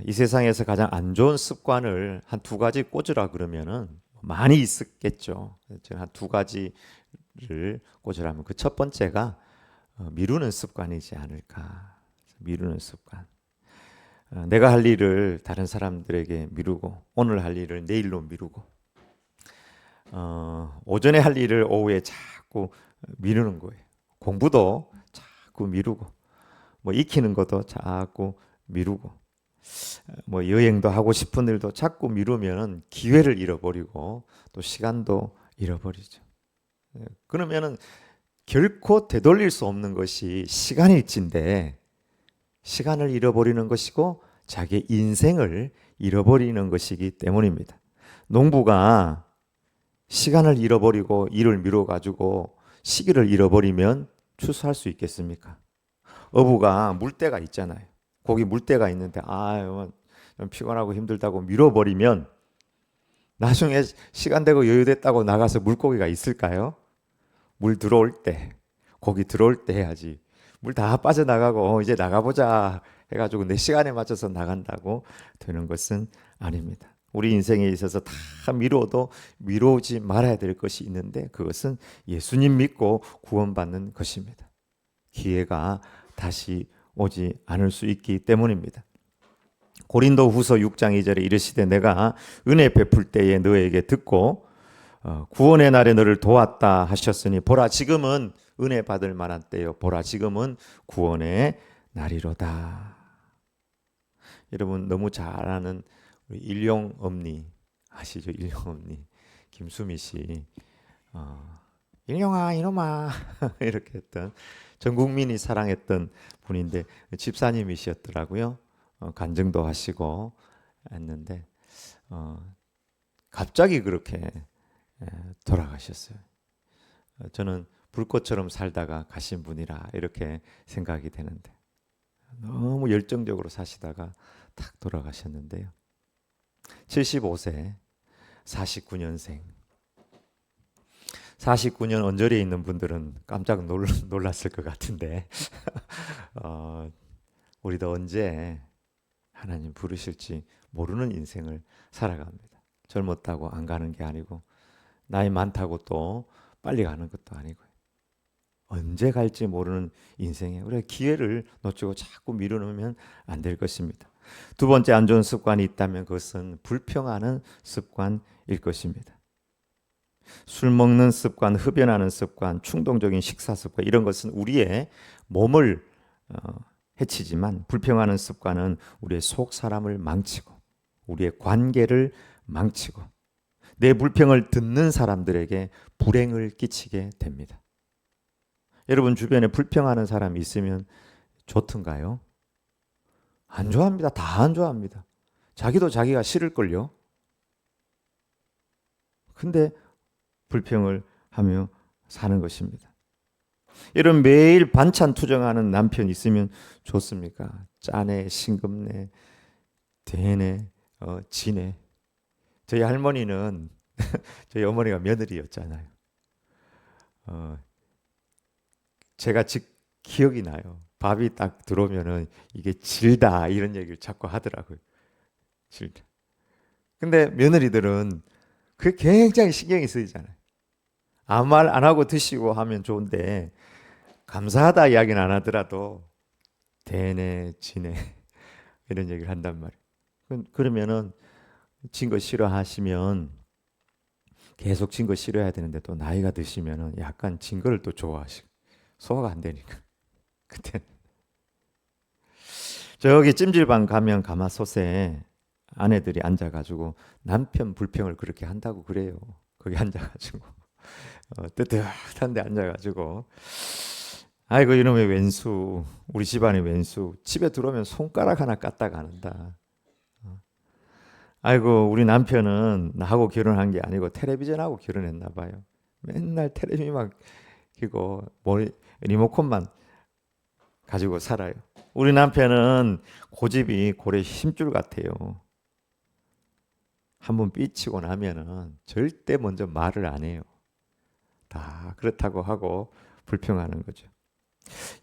이 세상에서 가장 안 좋은 습관을 한 두 가지 꽂으라 그러면은 많이 있었겠죠. 제가 한 두 가지를 꽂으라면 그 첫 번째가 미루는 습관이지 않을까. 미루는 습관. 내가 할 일을 다른 사람들에게 미루고 오늘 할 일을 내일로 미루고 오전에 할 일을 오후에 자꾸 미루는 거예요. 공부도 자꾸 미루고 뭐 익히는 것도 자꾸 미루고 뭐 여행도 하고 싶은 일도 자꾸 미루면 기회를 잃어버리고 또 시간도 잃어버리죠. 그러면은 결코 되돌릴 수 없는 것이 시간일진데 시간을 잃어버리는 것이고 자기 인생을 잃어버리는 것이기 때문입니다. 농부가 시간을 잃어버리고 일을 미뤄가지고 시기를 잃어버리면 추수할 수 있겠습니까? 어부가 물때가 있잖아요. 거기 물때가 있는데 좀 피곤하고 힘들다고 미뤄버리면 나중에 시간 되고 여유 됐다고 나가서 물고기가 있을까요? 물 들어올 때, 고기 들어올 때 해야지. 물 다 빠져나가고 이제 나가보자 해가지고 내 시간에 맞춰서 나간다고 되는 것은 아닙니다. 우리 인생에 있어서 다 미뤄도 미루지 말아야 될 것이 있는데 그것은 예수님 믿고 구원받는 것입니다. 기회가 다시 오지 않을 수 있기 때문입니다. 고린도 후서 6장 2절에 이르시되 내가 은혜 베풀 때에 너에게 듣고 구원의 날에 너를 도왔다 하셨으니 보라 지금은 은혜 받을 만한 때요 보라 지금은 구원의 날이로다. 여러분 너무 잘 아는 일용 엄니 아시죠? 일용 엄니 김수미 씨 일용아 이놈아 이렇게 했던 전 국민이 사랑했던 분인데 집사님이셨더라고요. 간증도 하시고 했는데 갑자기 그렇게 돌아가셨어요. 저는 불꽃처럼 살다가 가신 분이라 이렇게 생각이 되는데 너무 열정적으로 사시다가 탁 돌아가셨는데요. 75세 49년생 49년 언저리에 있는 분들은 깜짝 놀랐을 것 같은데 우리도 언제 하나님 부르실지 모르는 인생을 살아갑니다. 젊었다고 안 가는 게 아니고 나이 많다고 또 빨리 가는 것도 아니고요. 언제 갈지 모르는 인생에 우리가 기회를 놓치고 자꾸 미루면 안 될 것입니다. 두 번째 안 좋은 습관이 있다면 그것은 불평하는 습관일 것입니다. 술 먹는 습관, 흡연하는 습관, 충동적인 식사 습관 이런 것은 우리의 몸을 해치지만 불평하는 습관은 우리의 속 사람을 망치고 우리의 관계를 망치고 내 불평을 듣는 사람들에게 불행을 끼치게 됩니다. 여러분 주변에 불평하는 사람이 있으면 좋던가요? 안 좋아합니다. 다 안 좋아합니다. 자기도 자기가 싫을걸요. 근데 불평을 하며 사는 것입니다. 이런 매일 반찬 투정하는 남편 있으면 좋습니까? 짜네, 싱겁네, 대네, 지네. 저희 할머니는 저희 어머니가 며느리였잖아요. 제가 기억이 나요. 밥이 딱 들어오면은 이게 질다 이런 얘기를 자꾸 하더라고요. 질다. 근데 며느리들은 그게 굉장히 신경이 쓰이잖아요. 아무 말 안 하고 드시고 하면 좋은데 감사하다 이야기는 안 하더라도 대네 지네 이런 얘기를 한단 말이에요. 그러면은 진 거 싫어하시면 계속 진 거 싫어해야 되는데 또 나이가 드시면은 약간 진 거를 또 좋아하시고 소화가 안 되니까 그때 저기 찜질방 가면 가마솥에 아내들이 앉아가지고 남편 불평을 그렇게 한다고 그래요. 거기 앉아가지고 뜨뜻한데 앉아가지고 아이고 이놈의 왼수 우리 집안의 왼수 집에 들어오면 손가락 하나 까딱 안 한다. 아이고 우리 남편은 나하고 결혼한 게 아니고 텔레비전하고 결혼했나 봐요. 맨날 텔레비만 키고 리모컨만 가지고 살아요. 우리 남편은 고집이 고래 힘줄 같아요. 한번 삐치고 나면은 절대 먼저 말을 안 해요. 다 그렇다고 하고 불평하는 거죠.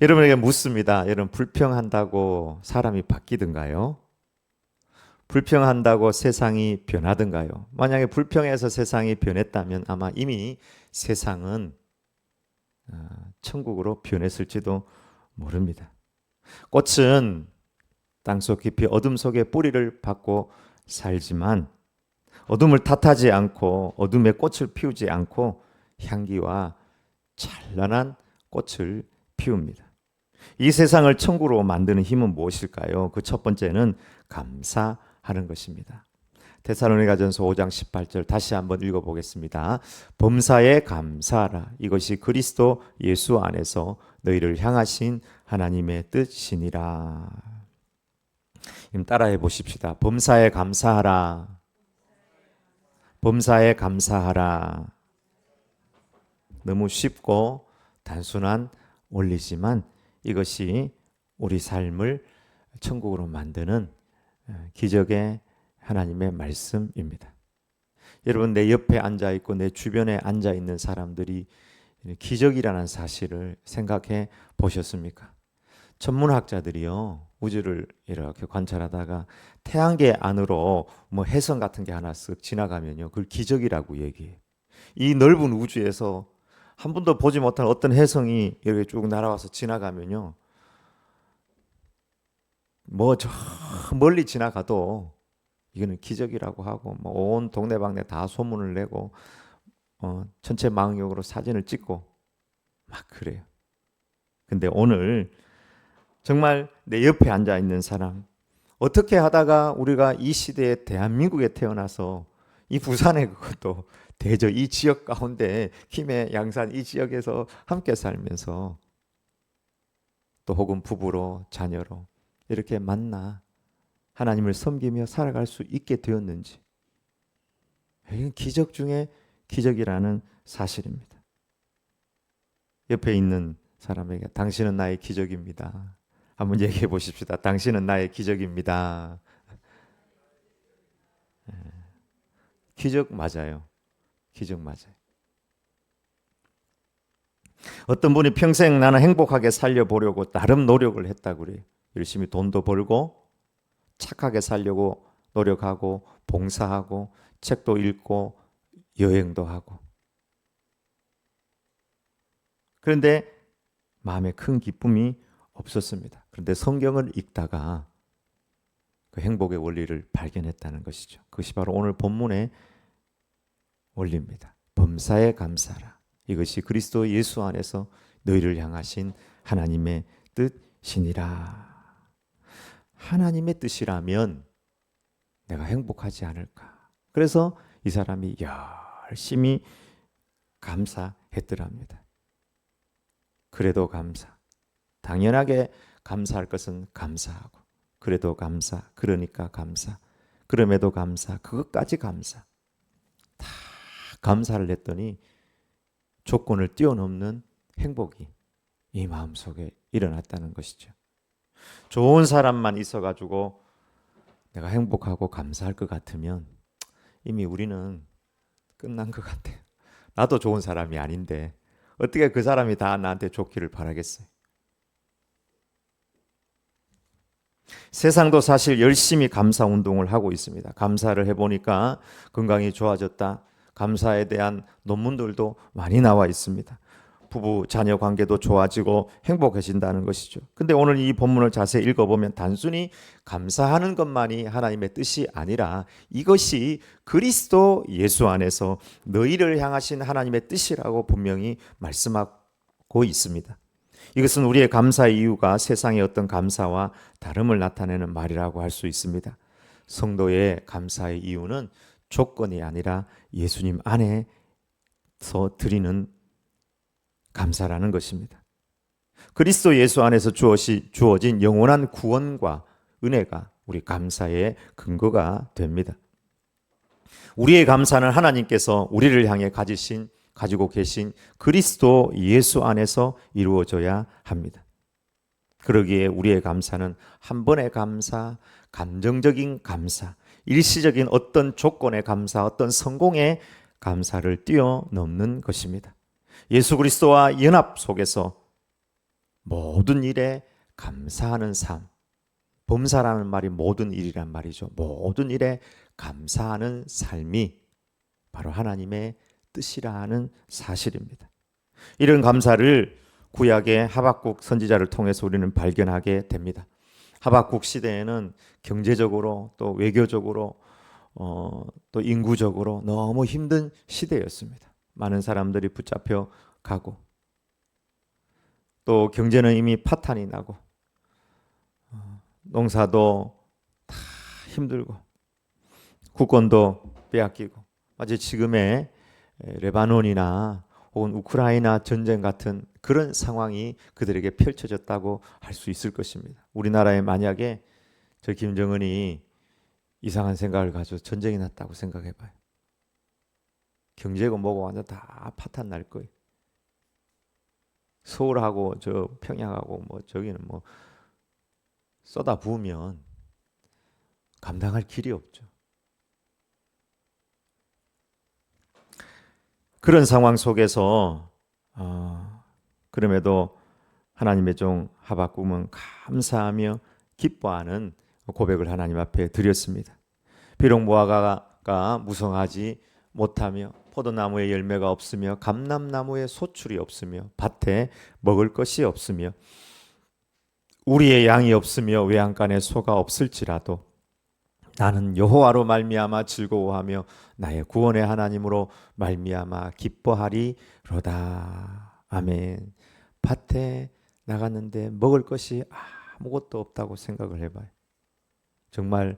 여러분에게 묻습니다. 여러분 불평한다고 사람이 바뀌던가요? 불평한다고 세상이 변하던가요? 만약에 불평해서 세상이 변했다면 아마 이미 세상은 천국으로 변했을지도 모릅니다. 꽃은 땅속 깊이 어둠 속에 뿌리를 박고 살지만 어둠을 탓하지 않고 어둠에 꽃을 피우지 않고 향기와 찬란한 꽃을 피웁니다. 이 세상을 천국으로 만드는 힘은 무엇일까요? 그 첫 번째는 감사하는 것입니다. 데살로니가전서 5장 18절 다시 한번 읽어보겠습니다. 범사에 감사하라. 이것이 그리스도 예수 안에서 너희를 향하신 하나님의 뜻이니라. 따라해 보십시다. 범사에 감사하라. 범사에 감사하라. 너무 쉽고 단순한 원리지만 이것이 우리 삶을 천국으로 만드는 기적의 하나님의 말씀입니다. 여러분, 내 옆에 앉아 있고 내 주변에 앉아 있는 사람들이 기적이라는 사실을 생각해 보셨습니까? 천문학자들이요, 우주를 이렇게 관찰하다가 태양계 안으로 뭐 해성 같은 게 하나 쓱 지나가면요, 그걸 기적이라고 얘기해요. 이 넓은 우주에서 한 번도 보지 못한 어떤 해성이 이렇게 쭉 날아와서 지나가면요, 뭐 저 멀리 지나가도 이거는 기적이라고 하고 뭐 온 동네방네 다 소문을 내고 전체 망역으로 사진을 찍고 막 그래요. 근데 오늘 정말 내 옆에 앉아 있는 사람, 어떻게 하다가 우리가 이 시대에 대한민국에 태어나서 이 부산에 그것도 대저 이 지역 가운데 김해, 양산 이 지역에서 함께 살면서 또 혹은 부부로 자녀로 이렇게 만나 하나님을 섬기며 살아갈 수 있게 되었는지, 이건 기적 중에 기적이라는 사실입니다. 옆에 있는 사람에게 당신은 나의 기적입니다. 한번 얘기해 보십시다. 당신은 나의 기적입니다. 기적 맞아요. 기적 맞아요. 어떤 분이 평생 나는 행복하게 살려보려고 나름 노력을 했다고 그래요. 열심히 돈도 벌고 착하게 살려고 노력하고 봉사하고 책도 읽고 여행도 하고, 그런데 마음에 큰 기쁨이 없었습니다. 그런데 성경을 읽다가 그 행복의 원리를 발견했다는 것이죠. 그것이 바로 오늘 본문의 원리입니다. 범사에 감사하라. 이것이 그리스도 예수 안에서 너희를 향하신 하나님의 뜻이니라. 하나님의 뜻이라면 내가 행복하지 않을까. 그래서 이 사람이 열심히 감사했더랍니다. 그래도 감사. 당연하게 감사할 것은 감사하고, 그래도 감사, 그러니까 감사, 그럼에도 감사, 그것까지 감사. 다 감사를 했더니 조건을 뛰어넘는 행복이 이 마음속에 일어났다는 것이죠. 좋은 사람만 있어가지고 내가 행복하고 감사할 것 같으면 이미 우리는 끝난 것 같아요. 나도 좋은 사람이 아닌데 어떻게 그 사람이 다 나한테 좋기를 바라겠어요. 세상도 사실 열심히 감사 운동을 하고 있습니다. 감사를 해보니까 건강이 좋아졌다. 감사에 대한 논문들도 많이 나와 있습니다. 부부, 자녀 관계도 좋아지고 행복해진다는 것이죠. 근데 오늘 이 본문을 자세히 읽어보면 단순히 감사하는 것만이 하나님의 뜻이 아니라 이것이 그리스도 예수 안에서 너희를 향하신 하나님의 뜻이라고 분명히 말씀하고 있습니다. 이것은 우리의 감사의 이유가 세상의 어떤 감사와 다름을 나타내는 말이라고 할 수 있습니다. 성도의 감사의 이유는 조건이 아니라 예수님 안에서 드리는 감사라는 것입니다. 그리스도 예수 안에서 주어진 영원한 구원과 은혜가 우리 감사의 근거가 됩니다. 우리의 감사는 하나님께서 우리를 향해 가지고 계신 그리스도 예수 안에서 이루어져야 합니다. 그러기에 우리의 감사는 한 번의 감사, 감정적인 감사, 일시적인 어떤 조건의 감사, 어떤 성공의 감사를 뛰어넘는 것입니다. 예수 그리스도와 연합 속에서 모든 일에 감사하는 삶, 범사라는 말이 모든 일이란 말이죠. 모든 일에 감사하는 삶이 바로 하나님의 뜻이라는 사실입니다. 이런 감사를 구약의 하박국 선지자를 통해서 우리는 발견하게 됩니다. 하박국 시대에는 경제적으로 또 외교적으로 또 인구적으로 너무 힘든 시대였습니다. 많은 사람들이 붙잡혀 가고 또 경제는 이미 파탄이 나고 농사도 다 힘들고 국권도 빼앗기고 마치 지금의 레바논이나 혹은 우크라이나 전쟁 같은 그런 상황이 그들에게 펼쳐졌다고 할 수 있을 것입니다. 우리나라에 만약에 저 김정은이 이상한 생각을 가지고 전쟁이 났다고 생각해 봐요. 경제고 뭐고 완전 다 파탄 날 거예요. 서울하고 저 평양하고 뭐 저기는 뭐 쏟아 부으면 감당할 길이 없죠. 그런 상황 속에서 그럼에도 하나님의 종 하박국은 감사하며 기뻐하는 고백을 하나님 앞에 드렸습니다. 비록 무화과가 무성하지 못하며 포도나무에 열매가 없으며 감람나무에 소출이 없으며 밭에 먹을 것이 없으며 우리의 양이 없으며 외양간에 소가 없을지라도 나는 여호와로 말미암아 즐거워하며 나의 구원의 하나님으로 말미암아 기뻐하리로다. 아멘. 밭에 나갔는데 먹을 것이 아무것도 없다고 생각을 해봐요. 정말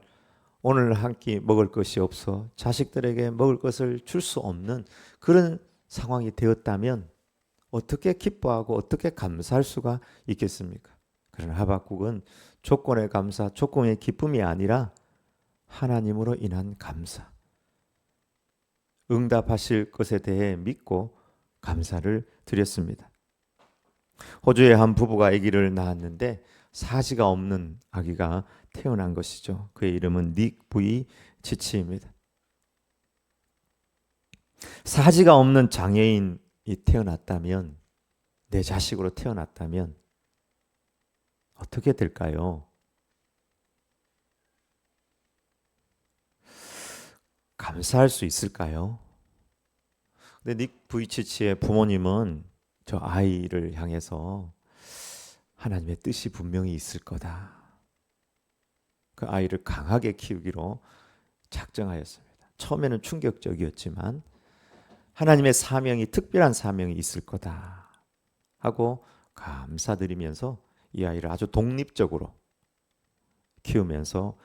오늘 한 끼 먹을 것이 없어 자식들에게 먹을 것을 줄 수 없는 그런 상황이 되었다면 어떻게 기뻐하고 어떻게 감사할 수가 있겠습니까? 그러나 하박국은 조건의 감사, 조건의 기쁨이 아니라 하나님으로 인한 감사, 응답하실 것에 대해 믿고 감사를 드렸습니다. 호주의 한 부부가 아기를 낳았는데 사지가 없는 아기가 태어난 것이죠. 그의 이름은 닉 부이 치치입니다. 사지가 없는 장애인이 태어났다면, 내 자식으로 태어났다면 어떻게 될까요? 감사할 수 있을까요? 근데 닉 부이치치의 부모님은 저 아이를 향해서 하나님의 뜻이 분명히 있을 거다. 그 아이를 강하게 키우기로 작정하였습니다. 처음에는 충격적이었지만 하나님의 사명이, 특별한 사명이 있을 거다 하고 감사드리면서 이 아이를 아주 독립적으로 키우면서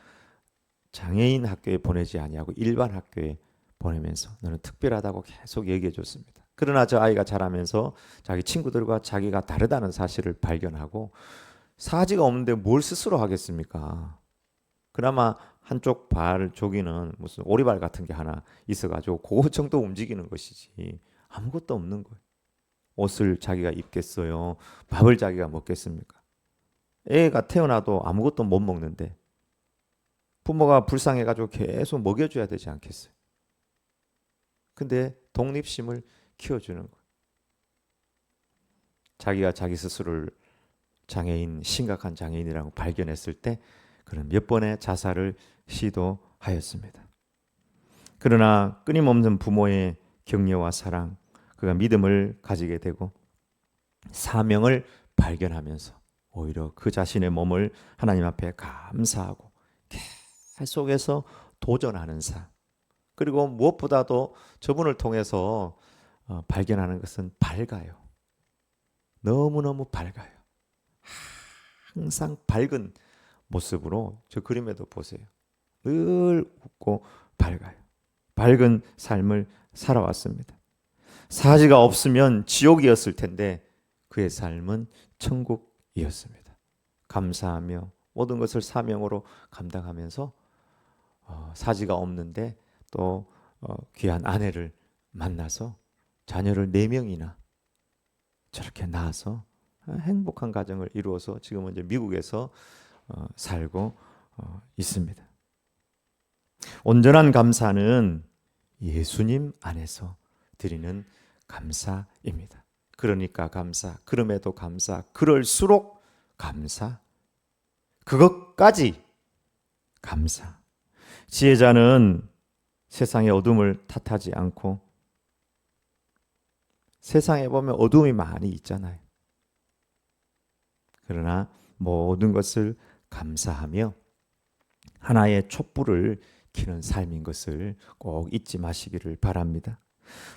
장애인 학교에 보내지 아니하고 일반 학교에 보내면서 너는 특별하다고 계속 얘기해 줬습니다. 그러나 저 아이가 자라면서 자기 친구들과 자기가 다르다는 사실을 발견하고 사지가 없는데 뭘 스스로 하겠습니까? 그나마 한쪽 발 조기는 무슨 오리발 같은 게 하나 있어가지고 그거 정도 움직이는 것이지 아무것도 없는 거예요. 옷을 자기가 입겠어요? 밥을 자기가 먹겠습니까? 애가 태어나도 아무것도 못 먹는데 부모가 불쌍해가지고 계속 먹여줘야 되지 않겠어요? 근데 독립심을 키워주는 거예요. 자기가 자기 스스로를 장애인, 심각한 장애인이라고 발견했을 때 그는 몇 번의 자살을 시도하였습니다. 그러나 끊임없는 부모의 격려와 사랑, 그가 믿음을 가지게 되고 사명을 발견하면서 오히려 그 자신의 몸을 하나님 앞에 감사하고 계속해서 도전하는 삶, 그리고 무엇보다도 저분을 통해서 발견하는 것은 밝아요. 너무너무 밝아요. 항상 밝은 모습으로 저 그림에도 보세요. 늘 웃고 밝아요. 밝은 삶을 살아왔습니다. 사지가 없으면 지옥이었을 텐데 그의 삶은 천국이었습니다. 감사하며 모든 것을 사명으로 감당하면서 사지가 없는데 또 귀한 아내를 만나서 자녀를 4명이나 저렇게 낳아서 행복한 가정을 이루어서 지금은 이제 미국에서 살고 있습니다. 온전한 감사는 예수님 안에서 드리는 감사입니다. 그러니까 감사, 그럼에도 감사, 그럴수록 감사. 그것까지 감사. 지혜자는 세상의 어둠을 탓하지 않고, 세상에 보면 어둠이 많이 있잖아요. 그러나 모든 것을 감사하며 하나의 촛불을 켜는 삶인 것을 꼭 잊지 마시기를 바랍니다.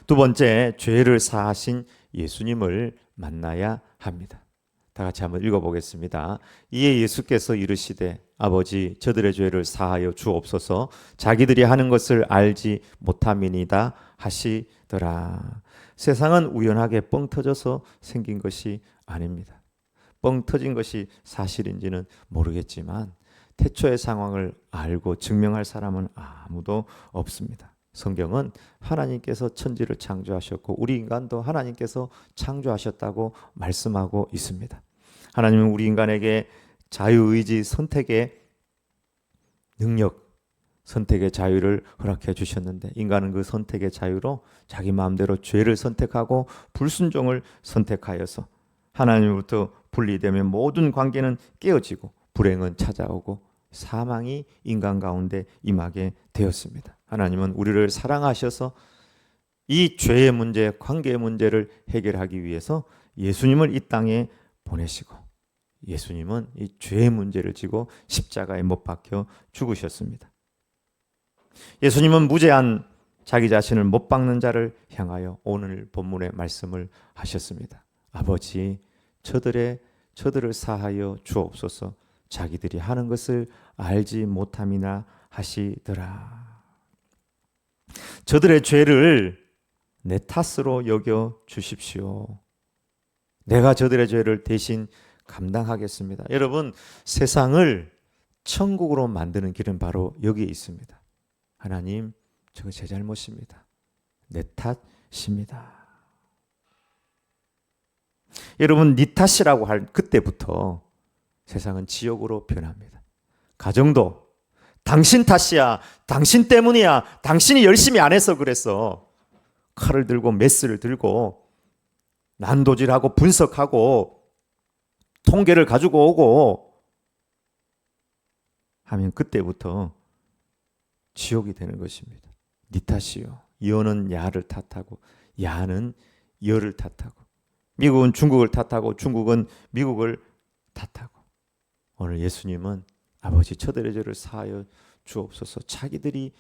두 번째, 죄를 사하신 예수님을 만나야 합니다. 다 같이 한번 읽어보겠습니다. 이에 예수께서 이르시되 아버지 저들의 죄를 사하여 주옵소서 자기들이 하는 것을 알지 못함이니이다 하시더라. 세상은 우연하게 뻥 터져서 생긴 것이 아닙니다. 뻥 터진 것이 사실인지는 모르겠지만 태초의 상황을 알고 증명할 사람은 아무도 없습니다. 성경은 하나님께서 천지를 창조하셨고 우리 인간도 하나님께서 창조하셨다고 말씀하고 있습니다. 하나님은 우리 인간에게 자유의지 선택의 능력, 선택의 자유를 허락해 주셨는데 인간은 그 선택의 자유로 자기 마음대로 죄를 선택하고 불순종을 선택하여서 하나님으로부터 분리되면 모든 관계는 깨어지고 불행은 찾아오고 사망이 인간 가운데 임하게 되었습니다. 하나님은 우리를 사랑하셔서 이 죄의 문제, 관계의 문제를 해결하기 위해서 예수님을 이 땅에 보내시고 예수님은 이 죄의 문제를 지고 십자가에 못 박혀 죽으셨습니다. 예수님은 무죄한 자기 자신을 못 박는 자를 향하여 오늘 본문의 말씀을 하셨습니다. 아버지 저들을 사하여 주옵소서 자기들이 하는 것을 알지 못함이나 하시더라. 저들의 죄를 내 탓으로 여겨 주십시오. 내가 저들의 죄를 대신 감당하겠습니다. 여러분, 세상을 천국으로 만드는 길은 바로 여기에 있습니다. 하나님, 저거 제 잘못입니다. 내 탓입니다. 여러분, 네 탓이라고 할 그때부터 세상은 지옥으로 변합니다. 가정도 당신 탓이야, 당신 때문이야, 당신이 열심히 안 해서 그랬어. 칼을 들고 메스를 들고 난도질하고 분석하고 통계를 가지고 오고 하면 그때부터 지옥이 되는 것입니다. 네 탓이요. 여는 야를 탓하고 야는 여를 탓하고 미국은 중국을 탓하고 중국은 미국을 탓하고 오늘 예수님은 아버지 저들의 죄를 사하여 주옵소서 자기들이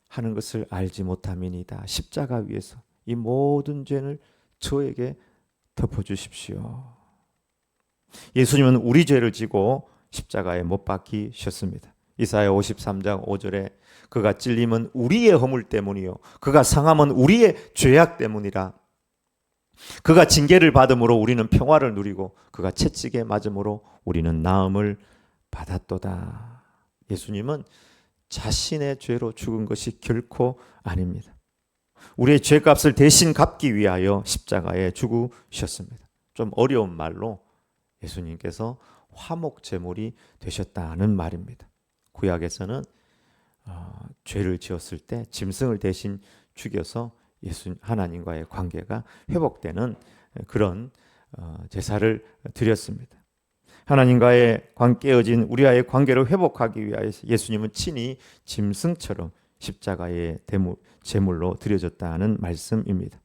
하는 것을 알지 못함이니이다. 십자가 위에서 이 모든 죄를 저에게 덮어주십시오. 예수님은 우리 죄를 지고 십자가에 못 박히셨습니다. 이사야 53장 5절에 그가 찔림은 우리의 허물 때문이요 그가 상함은 우리의 죄악 때문이라. 그가 징계를 받음으로 우리는 평화를 누리고 그가 채찍에 맞음으로 우리는 나음을 받았도다. 예수님은 자신의 죄로 죽은 것이 결코 아닙니다. 우리의 죄값을 대신 갚기 위하여 십자가에 죽으셨습니다. 좀 어려운 말로 예수님께서 화목제물이 되셨다는 말입니다. 구약에서는 죄를 지었을 때 짐승을 대신 죽여서 하나님과의 관계가 회복되는 그런 제사를 드렸습니다. 하나님과의 깨어진 우리와의 관계를 회복하기 위하여 예수님은 친히 짐승처럼 십자가의 제물로 드려졌다는 말씀입니다.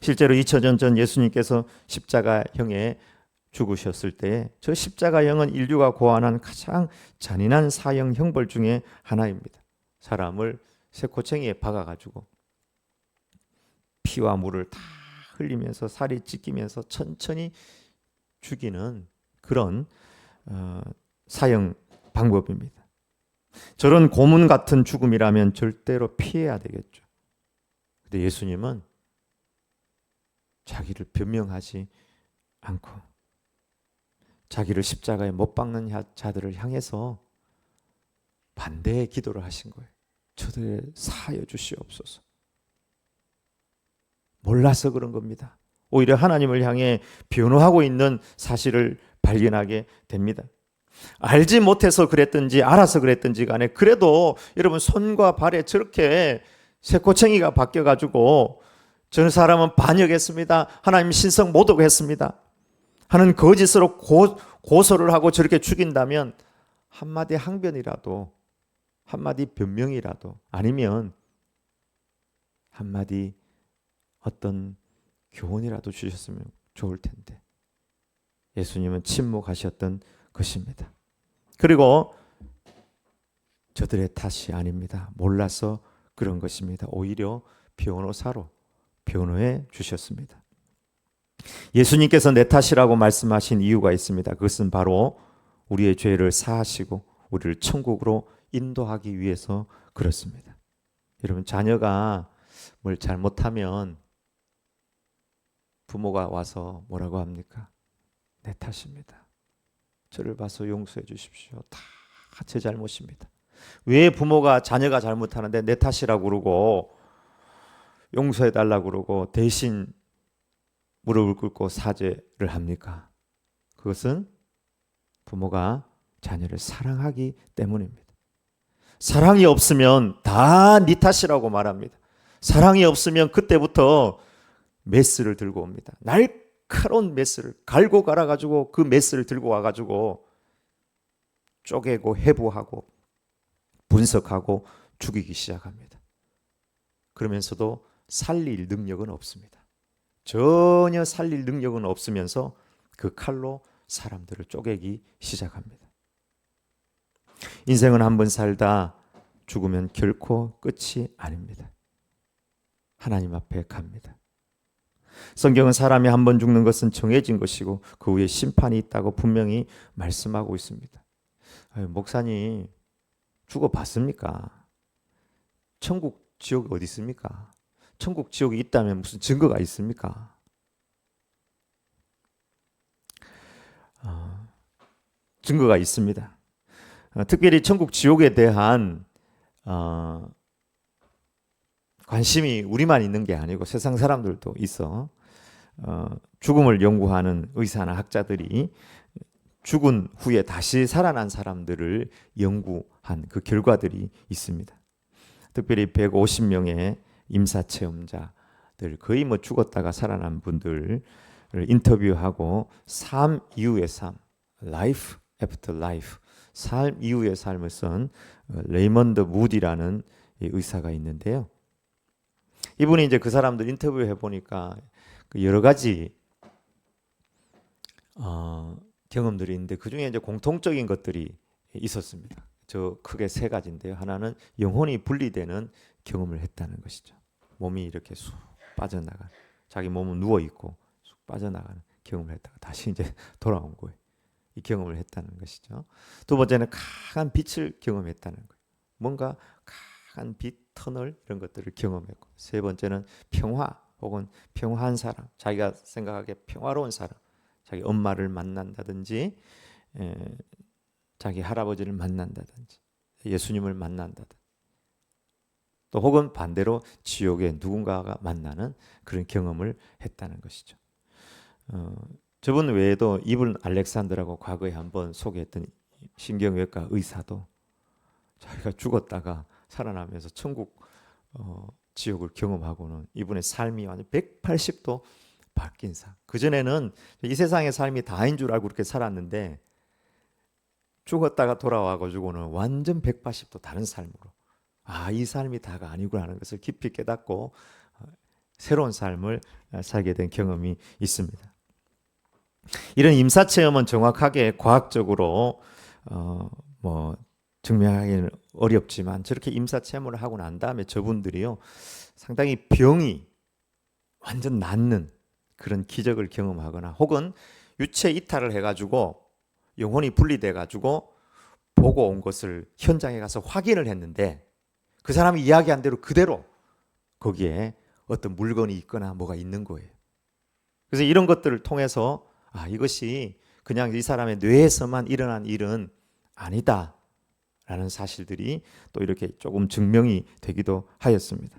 실제로 2000년 전 예수님께서 십자가형에 죽으셨을 때 저 십자가형은 인류가 고안한 가장 잔인한 사형 형벌 중에 하나입니다. 사람을 쇠코챙이에 박아가지고 피와 물을 다 흘리면서 살이 찢기면서 천천히 죽이는 그런 사형 방법입니다. 저런 고문 같은 죽음이라면 절대로 피해야 되겠죠. 근데 예수님은 자기를 변명하지 않고 자기를 십자가에 못 박는 자들을 향해서 반대의 기도를 하신 거예요. 저들 사하여 주시옵소서. 몰라서 그런 겁니다. 오히려 하나님을 향해 변호하고 있는 사실을 발견하게 됩니다. 알지 못해서 그랬든지 알아서 그랬든지 간에 그래도 여러분 손과 발에 저렇게 쇠코챙이가 바뀌어가지고 저는 사람은 반역했습니다. 하나님 신성 모독했습니다. 하는 거짓으로 고소를 하고 저렇게 죽인다면 한마디 항변이라도, 한마디 변명이라도, 아니면 한마디 어떤 교훈이라도 주셨으면 좋을 텐데 예수님은 침묵하셨던 것입니다. 그리고 저들의 탓이 아닙니다. 몰라서 그런 것입니다. 오히려 변호사로 변호해 주셨습니다. 예수님께서 내 탓이라고 말씀하신 이유가 있습니다. 그것은 바로 우리의 죄를 사하시고 우리를 천국으로 인도하기 위해서 그렇습니다. 여러분, 자녀가 뭘 잘못하면 부모가 와서 뭐라고 합니까? 내 탓입니다. 저를 봐서 용서해 주십시오. 다 제 잘못입니다. 왜 부모가 자녀가 잘못하는데 내 탓이라고 그러고 용서해 달라고 그러고 대신 무릎을 꿇고 사죄를 합니까? 그것은 부모가 자녀를 사랑하기 때문입니다. 사랑이 없으면 다 네 탓이라고 말합니다. 사랑이 없으면 그때부터 메스를 들고 옵니다. 날카로운 메스를 갈고 갈아가지고 그 메스를 들고 와가지고 쪼개고 해부하고 분석하고 죽이기 시작합니다. 그러면서도 살릴 능력은 없습니다. 전혀 살릴 능력은 없으면서 그 칼로 사람들을 쪼개기 시작합니다. 인생은 한 번 살다 죽으면 결코 끝이 아닙니다. 하나님 앞에 갑니다. 성경은 사람이 한 번 죽는 것은 정해진 것이고 그 후에 심판이 있다고 분명히 말씀하고 있습니다. 목사님, 죽어봤습니까? 천국, 지옥이 어디 있습니까? 천국, 지옥이 있다면 무슨 증거가 있습니까? 증거가 있습니다. 특별히 천국, 지옥에 대한 관심이 우리만 있는 게 아니고 세상 사람들도 있어. 죽음을 연구하는 의사나 학자들이 죽은 후에 다시 살아난 사람들을 연구한 그 결과들이 있습니다. 특별히 150명의 임사체험자들, 거의 뭐 죽었다가 살아난 분들을 인터뷰하고 삶 이후의 삶, Life After Life, 삶 이후의 삶을 쓴 레이먼드 무디라는 의사가 있는데요. 이분이 이제 그 사람들 인터뷰해 보니까 여러 가지 경험들이 있는데 그 중에 이제 공통적인 것들이 있었습니다. 저 크게 세 가지인데요. 하나는 영혼이 분리되는 경험을 했다는 것이죠. 몸이 이렇게 쑥 빠져나가, 자기 몸은 누워 있고 쑥 빠져나가는 경험을 했다가 다시 이제 돌아온 거예요. 이 경험을 했다는 것이죠. 두 번째는 강한 빛을 경험했다는 거예요. 뭔가 강한 빛, 터널 이런 것들을 경험했고, 세 번째는 평화 혹은 평화한 사람, 자기가 생각하기에 평화로운 사람, 자기 엄마를 만난다든지 자기 할아버지를 만난다든지 예수님을 만난다든지 또 혹은 반대로 지옥에 누군가가 만나는 그런 경험을 했다는 것이죠. 저분 외에도 이분 알렉산더라고 과거에 한번 소개했던 신경외과 의사도 자기가 죽었다가 살아나면서 천국 지옥을 경험하고는 이분의 삶이 완전 180도 바뀐 삶. 그전에는 이 세상의 삶이 다인 줄 알고 그렇게 살았는데 죽었다가 돌아와가지고는 완전 180도 다른 삶으로, 이 삶이 다가 아니구나 하는 것을 깊이 깨닫고 새로운 삶을 살게 된 경험이 있습니다. 이런 임사체험은 정확하게 과학적으로 증명하기는 어렵지만 저렇게 임사체험을 하고 난 다음에 저분들이요 상당히 병이 완전 낫는 그런 기적을 경험하거나 혹은 유체 이탈을 해가지고 영혼이 분리돼가지고 보고 온 것을 현장에 가서 확인을 했는데 그 사람이 이야기한 대로 그대로 거기에 어떤 물건이 있거나 뭐가 있는 거예요. 그래서 이런 것들을 통해서 이것이 그냥 이 사람의 뇌에서만 일어난 일은 아니다 라는 사실들이 또 이렇게 조금 증명이 되기도 하였습니다.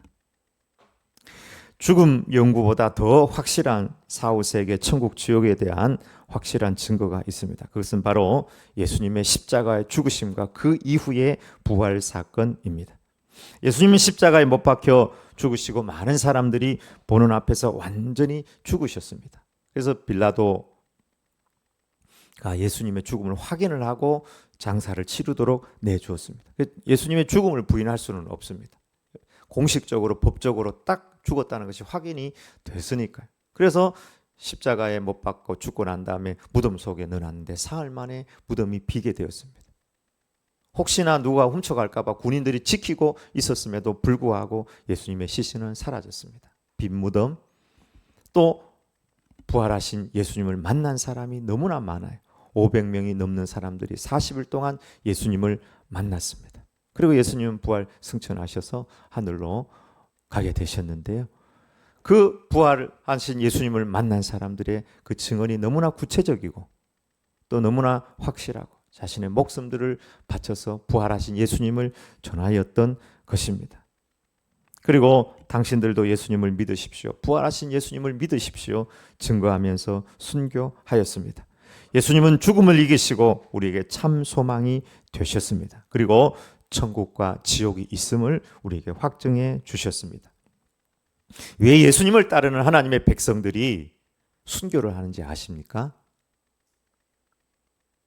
죽음 연구보다 더 확실한 사후세계 천국 지옥에 대한 확실한 증거가 있습니다. 그것은 바로 예수님의 십자가의 죽으심과 그 이후의 부활 사건입니다. 예수님은 십자가에 못 박혀 죽으시고 많은 사람들이 보는 앞에서 완전히 죽으셨습니다. 그래서 빌라도가 예수님의 죽음을 확인을 하고 장사를 치르도록 내주었습니다. 예수님의 죽음을 부인할 수는 없습니다. 공식적으로 법적으로 딱 죽었다는 것이 확인이 됐으니까요. 그래서 십자가에 못 박고 죽고 난 다음에 무덤 속에 넣어놨는데 사흘 만에 무덤이 비게 되었습니다. 혹시나 누가 훔쳐갈까 봐 군인들이 지키고 있었음에도 불구하고 예수님의 시신은 사라졌습니다. 빈 무덤. 또 부활하신 예수님을 만난 사람이 너무나 많아요. 500명이 넘는 사람들이 40일 동안 예수님을 만났습니다. 그리고 예수님은 부활 승천하셔서 하늘로 가게 되셨는데요. 그 부활하신 예수님을 만난 사람들의 그 증언이 너무나 구체적이고 또 너무나 확실하고 자신의 목숨들을 바쳐서 부활하신 예수님을 전하였던 것입니다. 그리고 당신들도 예수님을 믿으십시오. 부활하신 예수님을 믿으십시오. 증거하면서 순교하였습니다. 예수님은 죽음을 이기시고 우리에게 참 소망이 되셨습니다. 그리고 천국과 지옥이 있음을 우리에게 확증해 주셨습니다. 왜 예수님을 따르는 하나님의 백성들이 순교를 하는지 아십니까?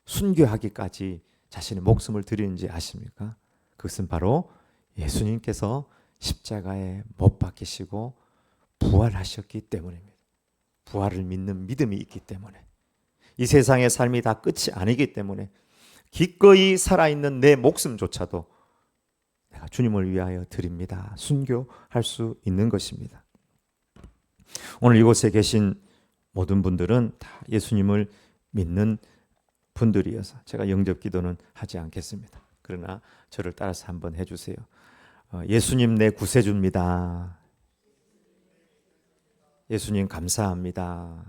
순교하기까지 자신의 목숨을 드리는지 아십니까? 그것은 바로 예수님께서 십자가에 못 박히시고 부활하셨기 때문입니다. 부활을 믿는 믿음이 있기 때문에, 이 세상의 삶이 다 끝이 아니기 때문에 기꺼이 살아있는 내 목숨조차도 내가 주님을 위하여 드립니다. 순교할 수 있는 것입니다. 오늘 이곳에 계신 모든 분들은 다 예수님을 믿는 분들이어서 제가 영접 기도는 하지 않겠습니다. 그러나 저를 따라서 한번 해주세요. 예수님 내 구세주입니다. 예수님 감사합니다.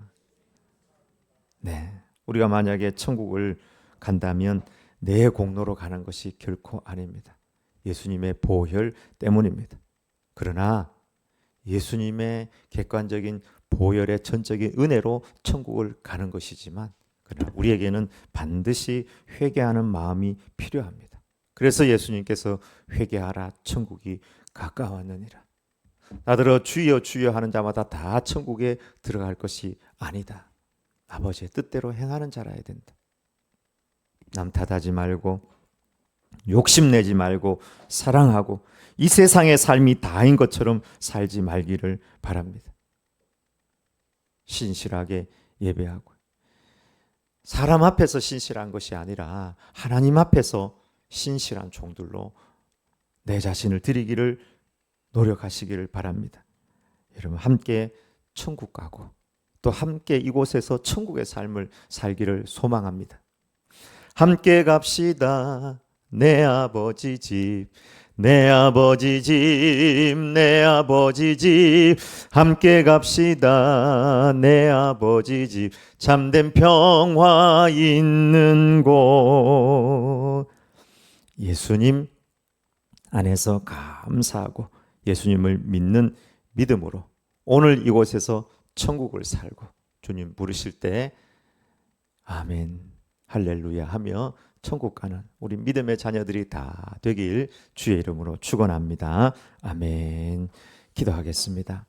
네, 우리가 만약에 천국을 간다면 내 공로로 가는 것이 결코 아닙니다. 예수님의 보혈 때문입니다. 그러나 예수님의 객관적인 보혈의 전적인 은혜로 천국을 가는 것이지만, 그러나 우리에게는 반드시 회개하는 마음이 필요합니다. 그래서 예수님께서 회개하라, 천국이 가까웠느니라. 나더러 주여 주여 하는 자마다 다 천국에 들어갈 것이 아니다. 아버지의 뜻대로 행하는 자라야 된다. 남 탓하지 말고 욕심내지 말고 사랑하고 이 세상의 삶이 다인 것처럼 살지 말기를 바랍니다. 신실하게 예배하고, 사람 앞에서 신실한 것이 아니라 하나님 앞에서 신실한 종들로 내 자신을 드리기를 노력하시기를 바랍니다. 여러분 함께 천국 가고 또 함께 이곳에서 천국의 삶을 살기를 소망합니다. 함께 갑시다. 내 아버지 집, 내 아버지 집, 내 아버지 집, 함께 갑시다. 내 아버지 집, 참된 평화 있는 곳. 예수님 안에서 감사하고 예수님을 믿는 믿음으로 오늘 이곳에서 천국을 살고 주님 부르실 때 아멘 할렐루야 하며 천국 가는 우리 믿음의 자녀들이 다 되길 주의 이름으로 축원합니다. 아멘. 기도하겠습니다.